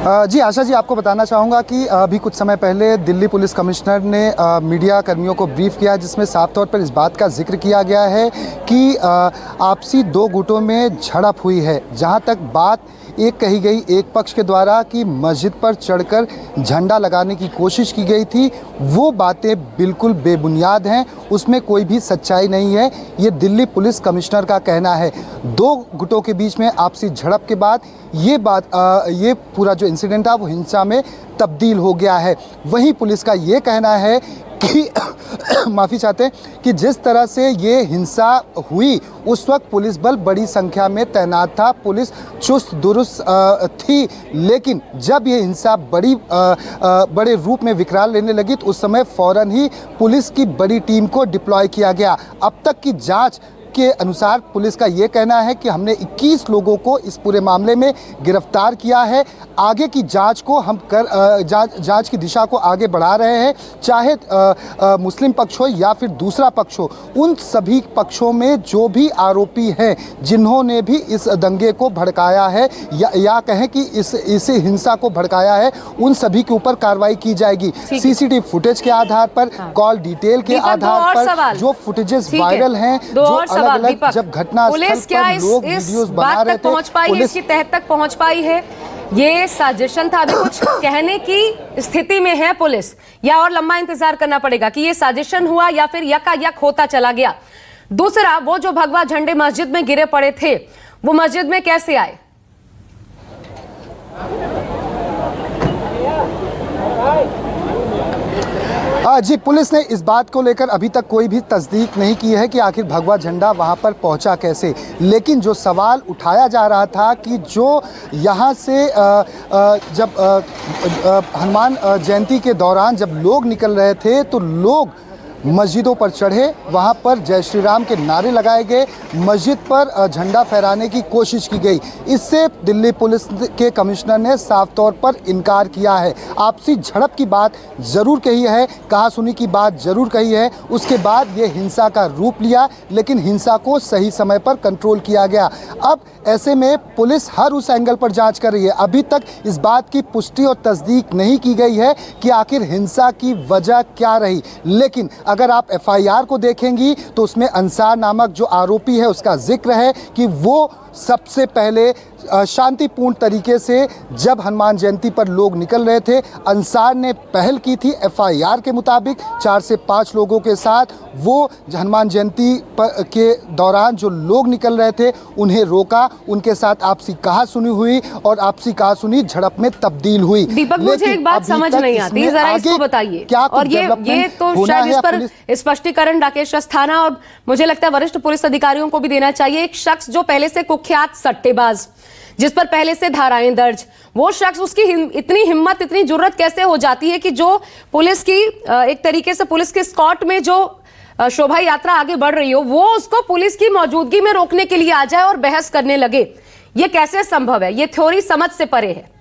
जी आशा जी, आपको बताना चाहूँगा कि अभी कुछ समय पहले दिल्ली पुलिस कमिश्नर ने मीडिया कर्मियों को ब्रीफ किया, जिसमें साफ तौर पर इस बात का जिक्र किया गया है कि आपसी 2 गुटों में झड़प हुई है। जहां तक बात एक कही गई एक पक्ष के द्वारा कि मस्जिद पर चढ़कर झंडा लगाने की कोशिश की गई थी, वो बातें बिल्कुल बेबुनियाद हैं, उसमें कोई भी सच्चाई नहीं है। ये दिल्ली पुलिस कमिश्नर का कहना है। 2 गुटों के बीच में आपसी झड़प के बाद ये पूरा जो इंसिडेंट था वो हिंसा में तब्दील हो गया है। वहीं पुलिस का ये कहना है कि माफ़ी चाहते हैं कि जिस तरह से ये हिंसा हुई उस वक्त पुलिस बल बड़ी संख्या में तैनात था, पुलिस चुस्त दुरुस्त थी, लेकिन जब ये हिंसा बड़े रूप में विकराल लेने लगी तो उस समय फ़ौरन ही पुलिस की बड़ी टीम को डिप्लॉय किया गया। अब तक की जांच के अनुसार पुलिस का ये कहना है कि हमने 21 लोगों को इस पूरे मामले में गिरफ्तार किया है। आगे की जांच को हम जांच की दिशा को आगे बढ़ा रहे हैं, चाहे मुस्लिम पक्ष हो या फिर दूसरा पक्ष हो। उन सभी पक्षों में जो भी आरोपी हैं जिन्होंने भी इस दंगे को भड़काया है या कहें कि इस हिंसा को भड़काया है, उन सभी के ऊपर कार्रवाई की जाएगी। सीसीटीवी फुटेज के आधार पर, कॉल डिटेल के आधार पर, जो फुटेजेस वायरल हैं, जो अलग-अलग जब घटना पुलिस क्या इस बात तक पहुंच पाई है, इसकी तह तक पहुंच पाई है? ये साजिशन था, अभी कुछ कहने की स्थिति में है पुलिस, या और लंबा इंतजार करना पड़ेगा कि ये साजिशन हुआ या फिर यकायक होता चला गया? दूसरा, वो जो भगवा झंडे मस्जिद में गिरे पड़े थे, वो मस्जिद में कैसे आए? जी, पुलिस ने इस बात को लेकर अभी तक कोई भी तस्दीक नहीं की है कि आखिर भगवा झंडा वहां पर पहुंचा कैसे। लेकिन जो सवाल उठाया जा रहा था कि जो यहां से जब हनुमान जयंती के दौरान जब लोग निकल रहे थे तो लोग मस्जिदों पर चढ़े, वहां पर जय श्री राम के नारे लगाए गए, मस्जिद पर झंडा फहराने की कोशिश की गई। इससे दिल्ली पुलिस के कमिश्नर ने साफ तौर पर इनकार किया है। आपसी झड़प की बात ज़रूर कही है, कहासुनी की बात ज़रूर कही है, उसके बाद ये हिंसा का रूप लिया, लेकिन हिंसा को सही समय पर कंट्रोल किया गया। अब ऐसे में पुलिस हर उस एंगल पर जांच कर रही है। अभी तक इस बात की पुष्टि और तस्दीक नहीं की गई है कि आखिर हिंसा की वजह क्या रही। लेकिन अगर आप एफआईआर को देखेंगी तो उसमें अंसार नामक जो आरोपी है उसका जिक्र है कि वो सबसे पहले शांतिपूर्ण तरीके से जब हनुमान जयंती पर लोग निकल रहे थे, अंसार ने पहल की थी। एफआईआर के मुताबिक 4 से 5 लोगों के साथ वो हनुमान जयंती के दौरान जो लोग निकल रहे थे उन्हें रोका, उनके साथ आपसी कहासुनी हुई और आपसी कहासुनी झड़प में तब्दील हुई। दीपक, मुझे एक बात समझ नहीं आती, जरा इसको बताइए। क्या और ये तो शायद इस पर स्पष्टीकरण राकेश अस्थाना और मुझे लगता है वरिष्ठ पुलिस अधिकारियों को भी देना चाहिए। एक शख्स जो पहले से कुख्यात सट्टेबाज, जिस पर पहले से धाराएं दर्ज, वो शख्स, उसकी इतनी हिम्मत, इतनी जुर्रत कैसे हो जाती है कि जो पुलिस की एक तरीके से पुलिस के स्कॉट में जो शोभा यात्रा आगे बढ़ रही हो, वो उसको पुलिस की मौजूदगी में रोकने के लिए आ जाए और बहस करने लगे। ये कैसे संभव है? ये थ्योरी समझ से परे है।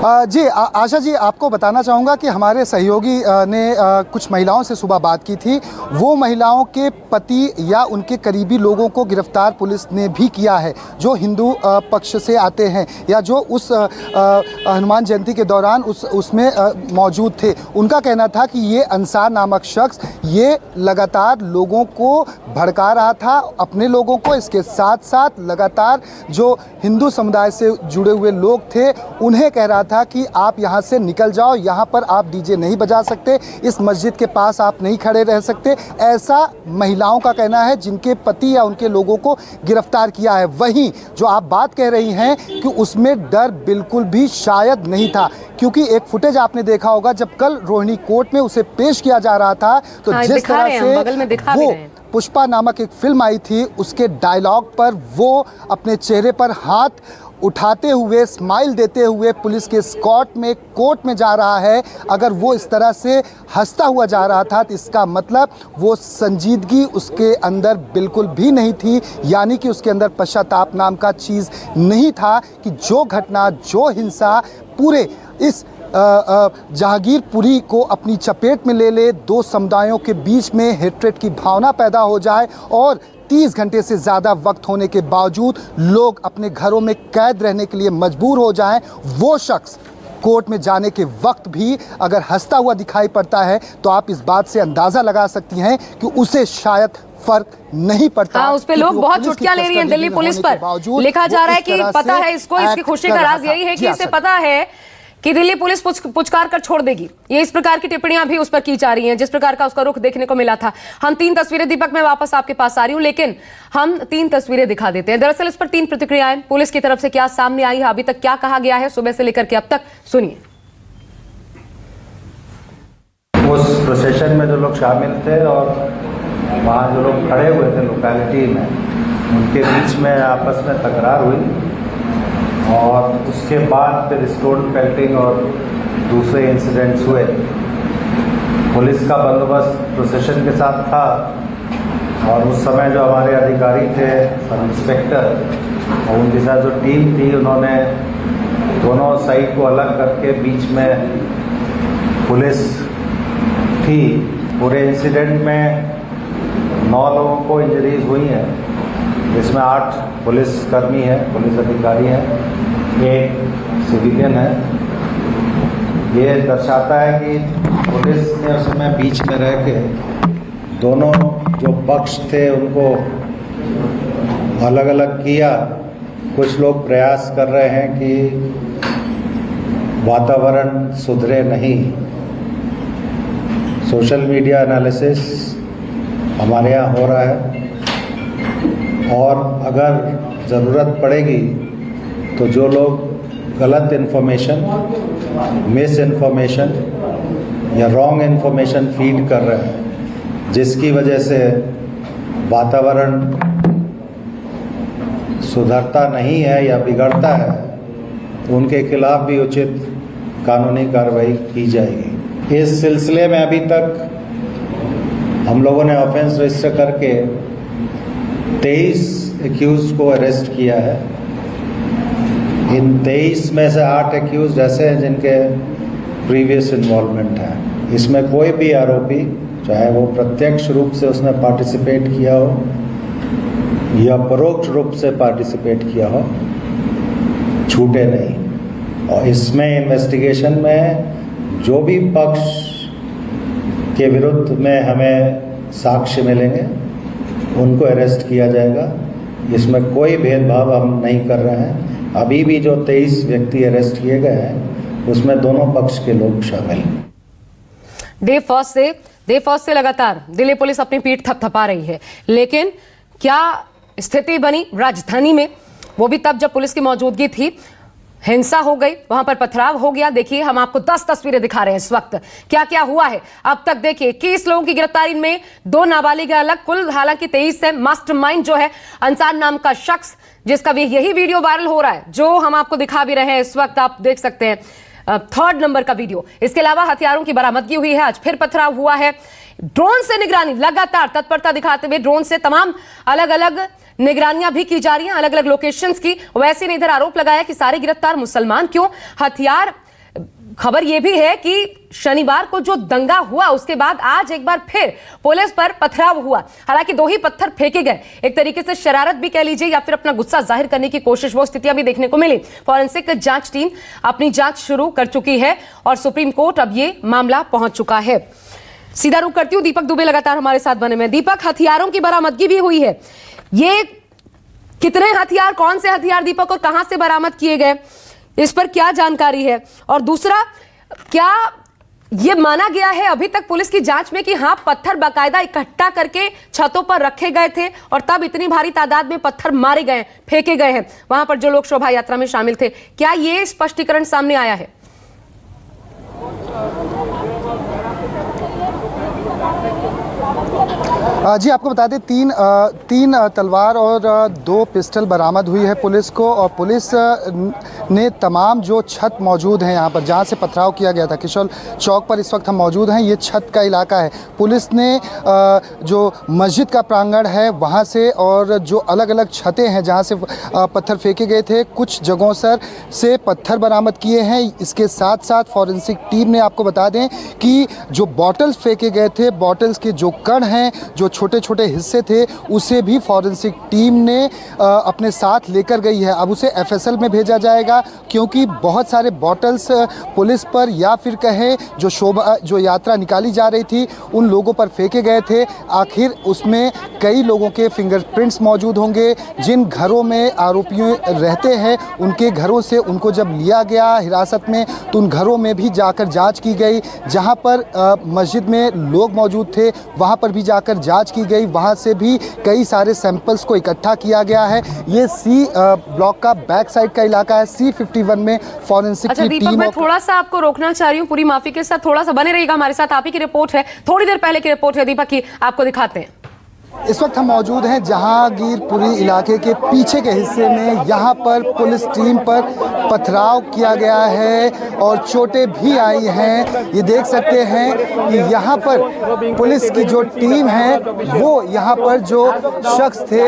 जी आशा जी, आपको बताना चाहूँगा कि हमारे सहयोगी ने कुछ महिलाओं से सुबह बात की थी। वो महिलाओं के पति या उनके करीबी लोगों को गिरफ्तार पुलिस ने भी किया है, जो हिंदू पक्ष से आते हैं या जो उस हनुमान जयंती के दौरान उसमें मौजूद थे। उनका कहना था कि ये अंसार नामक शख्स ये लगातार लोगों को भड़का रहा था, अपने लोगों को, इसके साथ साथ लगातार जो हिंदू समुदाय से जुड़े हुए लोग थे उन्हें कह रहा था कि आप यहाँ से निकल जाओ, यहाँ पर आप डीजे नहीं बजा सकते, इस मस्जिद के पास आप नहीं खड़े रह सकते। ऐसा महिलाओं का कहना है जिनके पति या उनके लोगों को गिरफ्तार किया है। वहीं जो आप बात कह रही हैं कि उसमें डर बिल्कुल भी शायद नहीं था, क्योंकि एक फुटेज आपने देखा होगा जब कल रोहिणी कोर्ट में उसे पेश किया जा रहा था तो जिस तरह से वो पुष्पा नामक एक फिल्म आई थी उसके डायलॉग पर वो अपने चेहरे पर हाथ उठाते हुए, स्माइल देते हुए पुलिस के स्कॉट में कोर्ट में जा रहा है, अगर वो इस तरह से हंसता हुआ जा रहा था तो इसका मतलब वो संजीदगी उसके अंदर बिल्कुल भी नहीं थी, यानी कि उसके अंदर पश्चाताप नाम का चीज़ नहीं था कि जो घटना, जो हिंसा पूरे इस जहांगीरपुरी को अपनी चपेट में ले ले, दो समुदायों के बीच में हेट्रेट की भावना पैदा हो जाए और 30 घंटे से ज़्यादा वक्त होने के बावजूद लोग अपने घरों में कैद रहने के लिए मजबूर हो जाएं, वो शख्स कोर्ट में जाने के वक्त भी अगर हंसता हुआ दिखाई पड़ता है तो आप इस बात से अंदाज़ा लगा सकती हैं कि उसे शायद फर्क नहीं पड़ता। उस पे लोग बहुत चुटकियां ले रही हैं दिल्ली पुलिस पर। लिखा जा रहा है कि पता है इसको, इसकी खुशी का राज यही है कि इसे पता है कि दिल्ली पुलिस पुचकार कर छोड़ देगी। ये इस प्रकार की टिप्पणियां भी उस पर की जा रही हैं, जिस प्रकार का उसका रुख देखने को मिला था। हम 3 तस्वीरें, दीपक मैं वापस आपके पास आ रही हूं, लेकिन हम 3 तस्वीरें दिखा देते हैं। दरअसल इस पर 3 प्रतिक्रियाएं पुलिस की तरफ से क्या सामने आई है, अभी तक क्या कहा गया है सुबह से लेकर के अब तक, सुनिए। उस प्रोसेशन में जो लोग शामिल थे और वहाँ जो लोग खड़े हुए थे लोकेलिटी में, उनके बीच में आपस में तकरार हुई और उसके बाद फिर स्टोन पेल्टिंग और दूसरे इंसिडेंट्स हुए। पुलिस का बंदोबस्त प्रोसेशन के साथ था और उस समय जो हमारे अधिकारी थे, सब इंस्पेक्टर और उनके साथ जो टीम थी, उन्होंने दोनों साइड को अलग करके बीच में पुलिस थी। पूरे इंसिडेंट में 9 लोगों को इंजरीज हुई हैं, जिसमें 8 पुलिसकर्मी हैं, पुलिस अधिकारी हैं, 1 सिविलियन है। ये दर्शाता है कि पुलिस ने उस समय बीच में रह के दोनों जो पक्ष थे उनको अलग अलग किया। कुछ लोग प्रयास कर रहे हैं कि वातावरण सुधरे नहीं। सोशल मीडिया एनालिसिस हमारे यहाँ हो रहा है और अगर ज़रूरत पड़ेगी तो जो लोग गलत इन्फॉर्मेशन, मिस इन्फॉर्मेशन या रॉन्ग इन्फॉर्मेशन फीड कर रहे हैं, जिसकी वजह से वातावरण सुधरता नहीं है या बिगड़ता है, तो उनके खिलाफ भी उचित कानूनी कार्रवाई की जाएगी। इस सिलसिले में अभी तक हम लोगों ने ऑफेंस रजिस्टर करके 23 एक्यूज को अरेस्ट किया है। इन 23 में से 8 एक्यूज ऐसे हैं जिनके प्रीवियस इन्वॉल्वमेंट है। इसमें कोई भी आरोपी, चाहे वो प्रत्यक्ष रूप से उसने पार्टिसिपेट किया हो या परोक्ष रूप से पार्टिसिपेट किया हो, छूटे नहीं। और इसमें इन्वेस्टिगेशन में जो भी पक्ष के विरुद्ध में हमें साक्ष्य मिलेंगे उनको अरेस्ट किया जाएगा। इसमें कोई भेदभाव हम नहीं कर रहे हैं। अभी भी जो 23 व्यक्ति अरेस्ट किए गए हैं उसमें दोनों पक्ष के लोग शामिल हैं। डे फर्स्ट से लगातार दिल्ली पुलिस अपनी पीठ थपथपा रही है, लेकिन क्या स्थिति बनी राजधानी में, वो भी तब जब पुलिस की मौजूदगी थी। हिंसा हो गई, वहां पर पथराव हो गया। देखिए, हम आपको 10 तस्वीरें दिखा रहे हैं इस वक्त, क्या क्या हुआ है अब तक। देखिए, 21 लोगों की गिरफ्तारी में 2 नाबालिग अलग, कुल हालांकि 23 है। मास्टरमाइंड जो है अंसार नाम का शख्स, जिसका भी यही वीडियो वायरल हो रहा है, जो हम आपको दिखा भी रहे हैं इस वक्त, आप देख सकते हैं 3rd नंबर का वीडियो। इसके अलावा हथियारों की बरामदगी हुई है, आज फिर पथराव हुआ है। ड्रोन से निगरानी, लगातार तत्परता दिखाते हुए ड्रोन से तमाम अलग अलग निगरानियां भी की जा रही हैं, अलग अलग लोकेशंस की। वैसे ने इधर आरोप लगाया कि सारे गिरफ्तार मुसलमान क्यों। हथियार, खबर यह भी है कि शनिवार को जो दंगा हुआ उसके बाद आज एक बार फिर पुलिस पर पथराव हुआ। हालांकि 2 ही पत्थर फेंके गए, एक तरीके से शरारत भी कह लीजिए या फिर अपना गुस्सा जाहिर करने की कोशिश, वो स्थितियां भी देखने को मिली। फॉरेंसिक जांच टीम अपनी जांच शुरू कर चुकी है और सुप्रीम कोर्ट अब ये मामला पहुंच चुका है। सीधा रुख करती हूं, दीपक दुबे लगातार हमारे साथ बने में। दीपक, हथियारों की बरामदगी भी हुई है, ये कितने हथियार, कौन से हथियार दीपक, और कहां से बरामद किए गए, इस पर क्या जानकारी है? और दूसरा, क्या यह माना गया है अभी तक पुलिस की जांच में कि हां पत्थर बाकायदा इकट्ठा करके छतों पर रखे गए थे और तब इतनी भारी तादाद में पत्थर मारे गए, फेंके गए हैं वहां पर जो लोग शोभा यात्रा में शामिल थे? क्या यह स्पष्टीकरण सामने आया है? जी, आपको बता दें, तीन तलवार और 2 पिस्टल बरामद हुई है पुलिस को। और पुलिस ने तमाम जो छत मौजूद हैं यहाँ पर, जहाँ से पथराव किया गया था, किशोर चौक पर इस वक्त हम मौजूद हैं, ये छत का इलाका है। पुलिस ने जो मस्जिद का प्रांगण है वहाँ से और जो अलग अलग छतें हैं जहाँ से पत्थर फेंके गए थे, कुछ जगहों से पत्थर बरामद किए हैं। इसके साथ साथ फॉरेंसिक टीम ने, आपको बता दें कि जो बॉटल्स फेंके गए थे, बॉटल्स के जो कण हैं, जो छोटे छोटे हिस्से थे, उसे भी फॉरेंसिक टीम ने अपने साथ लेकर गई है। अब उसे एफएसएल में भेजा जाएगा, क्योंकि बहुत सारे बॉटल्स पुलिस पर या फिर कहें जो यात्रा निकाली जा रही थी उन लोगों पर फेंके गए थे। आखिर उसमें कई लोगों के फिंगरप्रिंट्स मौजूद होंगे। जिन घरों में आरोपी रहते हैं उनके घरों से उनको जब लिया गया हिरासत में, तो उन घरों में भी जाकर जांच की गई। जहां पर मस्जिद में लोग मौजूद थे वहां पर भी जाकर जांच की गई, वहां से भी कई सारे सैंपल्स को इकट्ठा किया गया है। ये सी ब्लॉक का बैक साइड का इलाका है, C51 में फॉरेंसिक की दीपक, टीम। मैं थोड़ा सा आपको रोकना चाह रही हूँ, पूरी माफी के साथ थोड़ा सा बने रहिएगा हमारे साथ। आप ही की रिपोर्ट है, थोड़ी देर पहले की रिपोर्ट है दीपक की, आपको दिखाते हैं। इस वक्त हम मौजूद हैं जहांगीरपुरी इलाके के पीछे के हिस्से में। यहाँ पर पुलिस टीम पर पथराव किया गया है और चोटें भी आई हैं। ये देख सकते हैं कि यहाँ पर पुलिस की जो टीम है वो यहाँ पर जो शख्स थे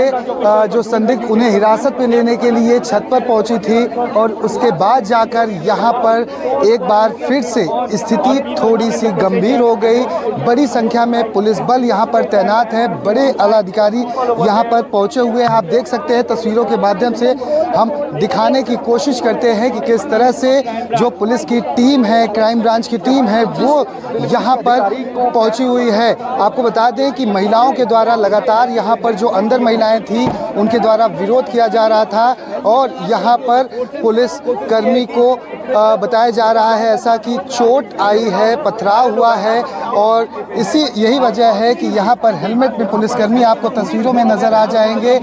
जो संदिग्ध, उन्हें हिरासत में लेने के लिए छत पर पहुँची थी और उसके बाद जाकर यहाँ पर एक बार फिर से स्थिति थोड़ी सी गंभीर हो गई। बड़ी संख्या में पुलिस बल यहाँ पर तैनात है, बड़े आला अधिकारी यहाँ पर पहुँचे हुए हैं। आप देख सकते हैं, तस्वीरों के माध्यम से हम दिखाने की कोशिश करते हैं कि किस तरह से जो पुलिस की टीम है, क्राइम ब्रांच की टीम है, वो यहाँ पर पहुँची हुई है। आपको बता दें कि महिलाओं के द्वारा लगातार यहाँ पर जो अंदर महिलाएं थी उनके द्वारा विरोध किया जा रहा था और यहाँ पर पुलिस कर्मी को बताया जा रहा है ऐसा कि चोट आई है, पथराव हुआ है और यही वजह है कि यहाँ पर हेलमेट में पुलिस पुलिसकर्मी आपको तस्वीरों में नजर आ जाएंगे।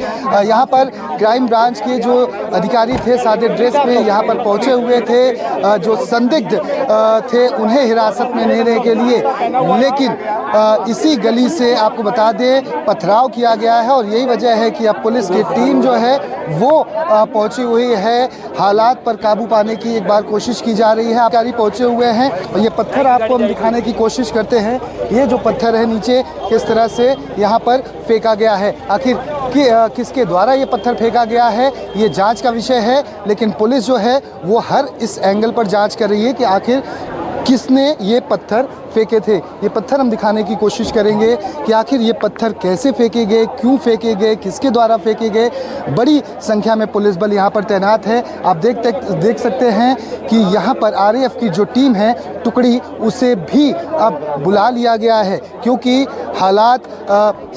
यहाँ पर क्राइम ब्रांच के जो अधिकारी थे सादे ड्रेस में यहाँ पर पहुँचे हुए थे, जो संदिग्ध थे उन्हें हिरासत में लेने के लिए, लेकिन इसी गली से आपको बता दें पथराव किया गया है और यही वजह है कि अब पुलिस की टीम जो है वो पहुंची हुई है। हालात पर काबू पाने की एक बार कोशिश की जा रही है। अधिकारी पहुंचे हुए हैं और ये पत्थर आपको हम दिखाने की कोशिश करते हैं। ये जो पत्थर है नीचे किस तरह से यहाँ पर फेंका गया है, आखिर किसके द्वारा ये पत्थर फेंका गया है ये जांच का विषय है, लेकिन पुलिस जो है वो हर इस एंगल पर जांच कर रही है कि आखिर किसने ये पत्थर फेंके थे। ये पत्थर हम दिखाने की कोशिश करेंगे कि आखिर ये पत्थर कैसे फेंके गए, क्यों फेंके गए, किसके द्वारा फेंके गए। बड़ी संख्या में पुलिस बल यहाँ पर तैनात है। आप देख सकते हैं कि यहाँ पर आरएएफ की जो टीम है टुकड़ी, उसे भी अब बुला लिया गया है क्योंकि हालात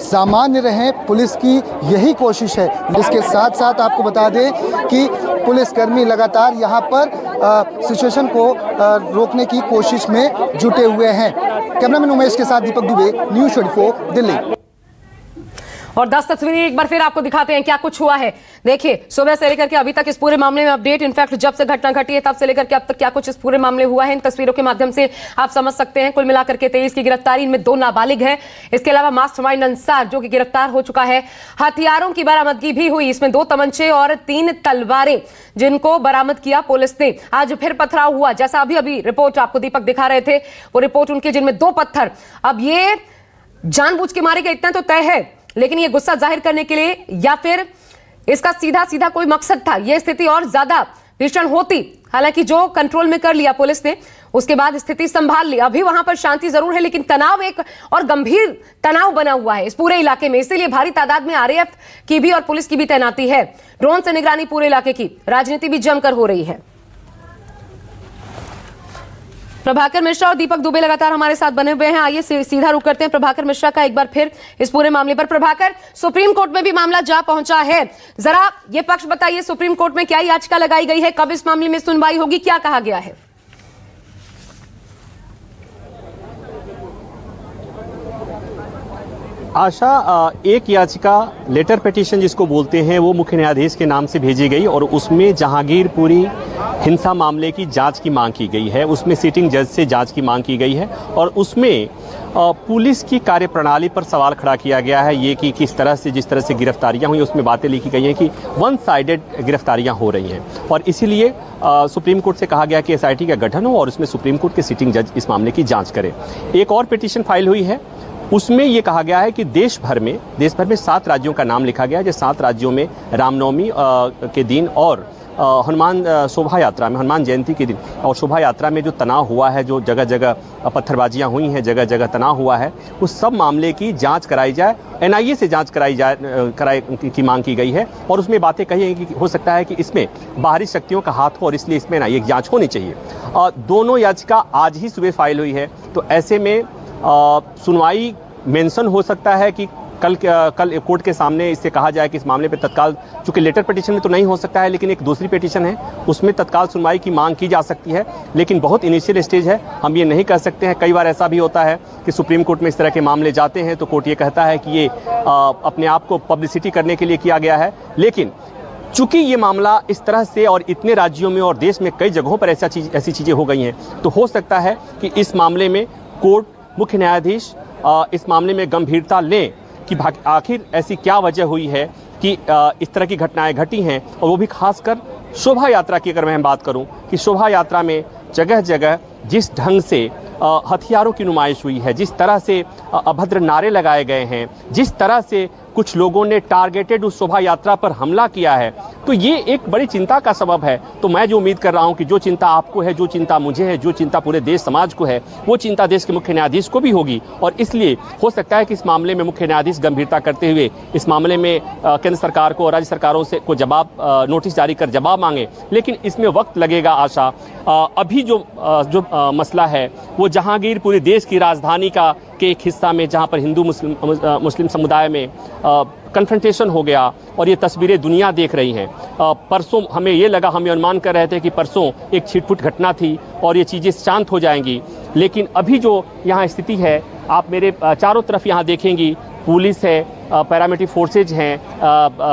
सामान्य रहें, पुलिस की यही कोशिश है। इसके साथ साथ आपको बता दें कि पुलिसकर्मी लगातार यहाँ पर सिचुएशन को रोकने की कोशिश में जुटे हुए हैं। कैमरामैन उमेश के साथ दीपक दुबे, न्यूज़ 24 दिल्ली। और 10 तस्वीरें एक बार फिर आपको दिखाते हैं क्या कुछ हुआ है। देखिए सुबह से लेकर के अभी तक इस पूरे मामले में अपडेट, इनफैक्ट जब से घटना घटी है तब से लेकर के अब तक क्या कुछ इस पूरे मामले हुआ है, इन तस्वीरों के माध्यम से आप समझ सकते हैं। कुल मिलाकर के 23 की गिरफ्तारी, इनमें 2 नाबालिग हैं। इसके अलावा मास्टरमाइंड अंसार जो कि गिरफ्तार हो चुका है। हथियारों की बरामदगी भी हुई, इसमें 2 तमंचे और 3 तलवारें जिनको बरामद किया पुलिस ने। आज फिर पथराव हुआ, जैसा अभी रिपोर्ट आपको दीपक दिखा रहे थे, वो रिपोर्ट उनके जिनमें 2 पत्थर। अब ये जानबूझ के मारे गए इतना तो तय है, लेकिन ये गुस्सा जाहिर करने के लिए या फिर इसका सीधा सीधा कोई मकसद था, यह स्थिति और ज्यादा भीषण होती। हालांकि जो कंट्रोल में कर लिया पुलिस ने, उसके बाद स्थिति संभाल ली। अभी वहां पर शांति जरूर है, लेकिन तनाव एक और गंभीर तनाव बना हुआ है इस पूरे इलाके में। इसीलिए भारी तादाद में आरएएफ की भी और पुलिस की भी तैनाती है। ड्रोन से निगरानी पूरे इलाके की, राजनीति भी जमकर हो रही है। प्रभाकर मिश्रा और दीपक दुबे लगातार हमारे साथ बने हुए हैं। आइए सीधा रुख करते हैं प्रभाकर मिश्रा का एक बार फिर इस पूरे मामले पर। प्रभाकर, सुप्रीम कोर्ट में भी मामला जा पहुंचा है, जरा ये पक्ष बताइए, सुप्रीम कोर्ट में क्या याचिका लगाई गई है, कब इस मामले में सुनवाई होगी, क्या कहा गया है? आशा, एक याचिका लेटर पिटीशन जिसको बोलते हैं वो मुख्य न्यायाधीश के नाम से भेजी गई और उसमें जहांगीरपुरी हिंसा मामले की जांच की मांग की गई है। उसमें सिटिंग जज से जांच की मांग की गई है और उसमें पुलिस की कार्यप्रणाली पर सवाल खड़ा किया गया है। ये कि किस तरह से, जिस तरह से गिरफ्तारियां हुई उसमें बातें लिखी गई हैं कि वन साइडेड गिरफ्तारियां हो रही हैं और इसीलिए सुप्रीम कोर्ट से कहा गया कि एसआईटी का गठन हो और उसमें सुप्रीम कोर्ट के सिटिंग जज इस मामले की जाँच करें। एक और पिटीशन फाइल हुई है, उसमें ये कहा गया है कि देश भर में 7 राज्यों का नाम लिखा गया है। जो 7 राज्यों में रामनवमी के दिन और हनुमान शोभा यात्रा में, हनुमान जयंती के दिन और शोभा यात्रा में जो तनाव हुआ है, जो जगह जगह पत्थरबाजियां हुई हैं, जगह जगह तनाव हुआ है, उस सब मामले की जांच कराई जाए, एनआईए से जांच कराई की मांग की गई है। और उसमें बातें कही हैं कि हो सकता है कि इसमें बाहरी शक्तियों का हाथ हो और इसलिए इसमें एनआईए की जाँच होनी चाहिए। दोनों याचिका आज ही सुबह फाइल हुई है, तो ऐसे में सुनवाई मेंशन हो सकता है कि कल कोर्ट के सामने इससे कहा जाए कि इस मामले पे तत्काल, चूंकि लेटर पिटीशन में तो नहीं हो सकता है, लेकिन एक दूसरी पिटीशन है उसमें तत्काल सुनवाई की मांग की जा सकती है, लेकिन बहुत इनिशियल स्टेज है, हम ये नहीं कह सकते हैं। कई बार ऐसा भी होता है कि सुप्रीम कोर्ट में इस तरह के मामले जाते हैं तो कोर्ट ये कहता है कि ये अपने आप को पब्लिसिटी करने के लिए किया गया है, लेकिन चूंकि ये मामला इस तरह से और इतने राज्यों में और देश में कई जगहों पर ऐसी चीज़ें हो गई हैं, तो हो सकता है कि इस मामले में कोर्ट, मुख्य न्यायाधीश इस मामले में गंभीरता लें कि आखिर ऐसी क्या वजह हुई है कि इस तरह की घटनाएं घटी हैं। और वो भी खासकर शोभा यात्रा की अगर मैं बात करूं कि शोभा यात्रा में जगह जगह जिस ढंग से हथियारों की नुमाइश हुई है, जिस तरह से अभद्र नारे लगाए गए हैं, जिस तरह से कुछ लोगों ने टारगेटेड उस शोभा यात्रा पर हमला किया है, तो ये एक बड़ी चिंता का सबब है। तो मैं जो उम्मीद कर रहा हूं कि जो चिंता आपको है, जो चिंता मुझे है, जो चिंता पूरे देश समाज को है, वो चिंता देश के मुख्य न्यायाधीश को भी होगी। और इसलिए हो सकता है कि इस मामले में मुख्य न्यायाधीश गंभीरता करते हुए इस मामले में केंद्र सरकार को और राज्य सरकारों से को जवाब, नोटिस जारी कर जवाब मांगे, लेकिन इसमें वक्त लगेगा। आशा, अभी जो मसला है वो जहांगीरपुरी देश की राजधानी के एक हिस्सा में, जहां पर हिंदू मुस्लिम समुदाय में कन्फ्रंटेशन हो गया और ये तस्वीरें दुनिया देख रही हैं। परसों हमें ये लगा, हम ये अनुमान कर रहे थे कि परसों एक छिटपुट घटना थी और ये चीज़ें शांत हो जाएंगी, लेकिन अभी जो यहाँ स्थिति है, आप मेरे चारों तरफ यहाँ देखेंगी, पुलिस है, पैरामिलिट्री फोर्सेज हैं,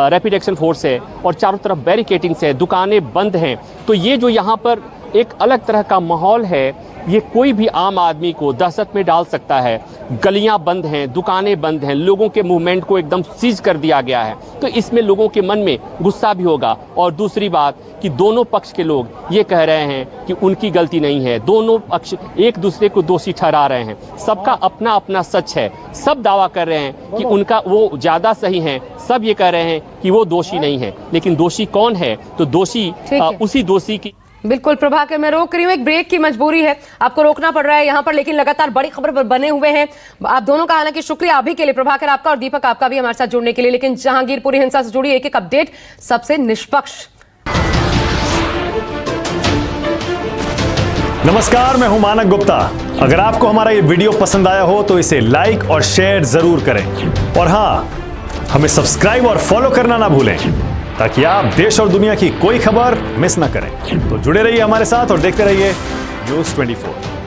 रैपिड एक्शन फोर्स है और चारों तरफ बैरिकेटिंग्स है, दुकानें बंद हैं। तो ये जो यहाँ पर एक अलग तरह का माहौल है, ये कोई भी आम आदमी को दहशत में डाल सकता है। गलियां बंद हैं, दुकानें बंद हैं, लोगों के मूवमेंट को एकदम सीज कर दिया गया है। तो इसमें लोगों के मन में गुस्सा भी होगा। और दूसरी बात कि दोनों पक्ष के लोग ये कह रहे हैं कि उनकी गलती नहीं है, दोनों पक्ष एक दूसरे को दोषी ठहरा रहे हैं। सबका अपना अपना सच है, सब दावा कर रहे हैं कि उनका वो ज़्यादा सही है, सब ये कह रहे हैं कि वो दोषी नहीं है। लेकिन दोषी कौन है? तो दोषी उसी दोषी की। बिल्कुल प्रभाकर, मैं रोक रही हूँ, एक ब्रेक की मजबूरी है, आपको रोकना पड़ रहा है यहाँ पर, लेकिन लगातार बड़ी खबर पर बने हुए हैं आप दोनों का। हालांकि शुक्रिया अभी के लिए प्रभाकर आपका और दीपक आपका भी हमारे साथ जुड़ने के लिए। लेकिन जहांगीरपुरी हिंसा से जुड़ी एक एक अपडेट सबसे निष्पक्ष। नमस्कार, मैं हूं मानक गुप्ता। अगर आपको हमारा ये वीडियो पसंद आया हो तो इसे लाइक और शेयर जरूर करें, और हां, हमें सब्सक्राइब और फॉलो करना ना भूलें ताकि आप देश और दुनिया की कोई खबर मिस ना करें। तो जुड़े रहिए हमारे साथ और देखते रहिए न्यूज़ 24।